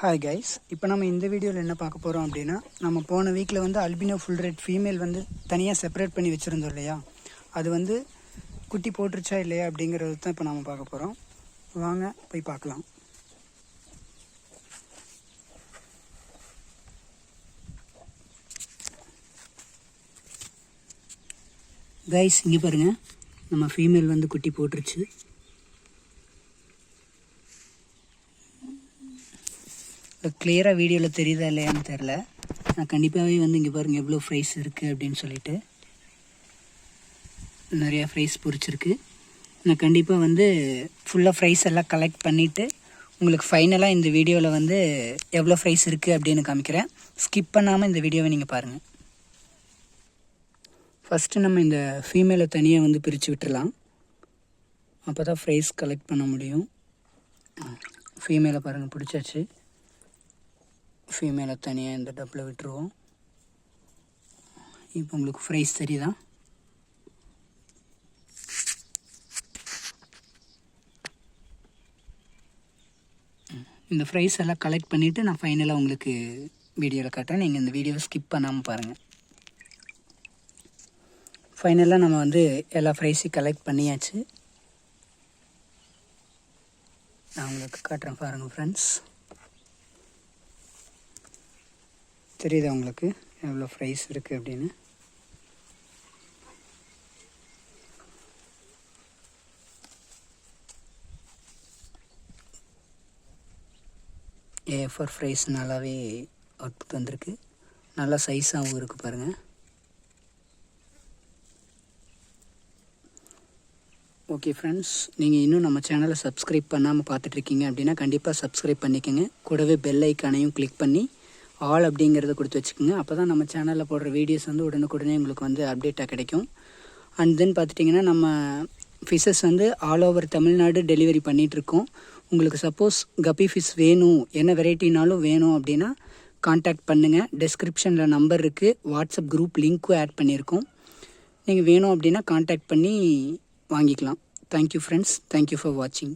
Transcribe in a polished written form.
Hi guys, இப்போ நம்ம இந்த வீடியோவில் என்ன பார்க்க போகிறோம் அப்படின்னா, நம்ம போன வீக்கில் வந்து அல்பினோ ஃபுல் ரெட் ஃபீமேல் வந்து தனியாக செப்பரேட் பண்ணி வச்சுருந்தோம் இல்லையா, அது வந்து குட்டி போட்டுருச்சா இல்லையா அப்படிங்கிறது தான் இப்போ நம்ம பார்க்க போகிறோம். வாங்க போய் பார்க்கலாம். கைஸ் இங்கே பாருங்கள், நம்ம ஃபீமேல் வந்து குட்டி போட்டுருச்சு. கிளியராக வீடியோவில் தெரியுதா இல்லையான்னு தெரில. நான் கண்டிப்பாகவே வந்து இங்கே பாருங்கள் எவ்வளோ ஃப்ரைஸ் இருக்குது அப்படின்னு சொல்லிட்டு நிறையா ஃப்ரைஸ் பொரிச்சிருக்கு. நான் கண்டிப்பாக வந்து ஃபுல்லாக ஃப்ரைஸ் எல்லாம் கலெக்ட் பண்ணிவிட்டு உங்களுக்கு ஃபைனலாக இந்த வீடியோவில் வந்து எவ்வளோ ஃப்ரைஸ் இருக்குது அப்படின்னு காமிக்கிறேன். ஸ்கிப் பண்ணாமல் இந்த வீடியோவை நீங்கள் பாருங்கள். ஃபஸ்ட்டு நம்ம இந்த ஃபீமேலை தனியாக வந்து பிரித்து விட்டுடலாம். அப்போ தான் ஃப்ரைஸ் கலெக்ட் பண்ண முடியும். ஃபீமேலை பாருங்கள் பிடிச்சாச்சு. ஃபீமேலை தனியாக இந்த டப்பில் விட்டுருவோம். இப்போ உங்களுக்கு ஃப்ரைஸ் தெரியுதா? இந்த ஃப்ரைஸ் எல்லாம் கலெக்ட் பண்ணிவிட்டு நான் ஃபைனலாக உங்களுக்கு வீடியோவில் காட்டுறேன். நீங்கள் இந்த வீடியோவை ஸ்கிப் பண்ணாமல் பாருங்கள். ஃபைனலாக நம்ம வந்து எல்லா ஃப்ரைஸையும் கலெக்ட் பண்ணியாச்சு. நான் உங்களுக்கு காட்டுறேன் பாருங்கள் ஃப்ரெண்ட்ஸ். தெரியுதா உங்களுக்கு எவ்வளோ ஃப்ரைஸ் இருக்குது அப்படின்னு? ஏஃபர் ஃப்ரைஸ் நல்லாவே அவுட்புட் வந்திருக்கு. நல்லா சைஸாகவும் இருக்குது பாருங்கள். ஓகே ஃப்ரெண்ட்ஸ், நீங்கள் இன்னும் நம்ம சேனலை சப்ஸ்கிரைப் பண்ணாமல் பார்த்துட்ருக்கீங்க அப்படின்னா கண்டிப்பாக சப்ஸ்கிரைப் பண்ணிக்கோங்க. கூடவே பெல் ஐக்கானையும் கிளிக் பண்ணி ஆல் அப்படிங்கிறத கொடுத்து வச்சுக்கோங்க. அப்போ தான் நம்ம சேனலில் போடுற வீடியோஸ் வந்து உடனுக்குடனே உங்களுக்கு வந்து அப்டேட்டாக கிடைக்கும். அண்ட் தென் பார்த்துட்டிங்கன்னா நம்ம ஃபிஷ்ஷஸ் வந்து ஆல் ஓவர் தமிழ்நாடு டெலிவரி பண்ணிகிட்ருக்கோம். உங்களுக்கு சப்போஸ் கப்பி ஃபிஷ் வேணும், என்ன வெரைட்டினாலும் வேணும் அப்படின்னா கான்டாக்ட் பண்ணுங்கள். டெஸ்கிரிப்ஷனில் நம்பர் இருக்குது, வாட்ஸ்அப் குரூப் லிங்க்கும் ஆட் பண்ணியிருக்கோம். நீங்கள் வேணும் அப்படின்னா கான்டாக்ட் பண்ணி வாங்கிக்கலாம். தேங்க்யூ ஃப்ரெண்ட்ஸ், தேங்க்யூ ஃபார் வாட்சிங்.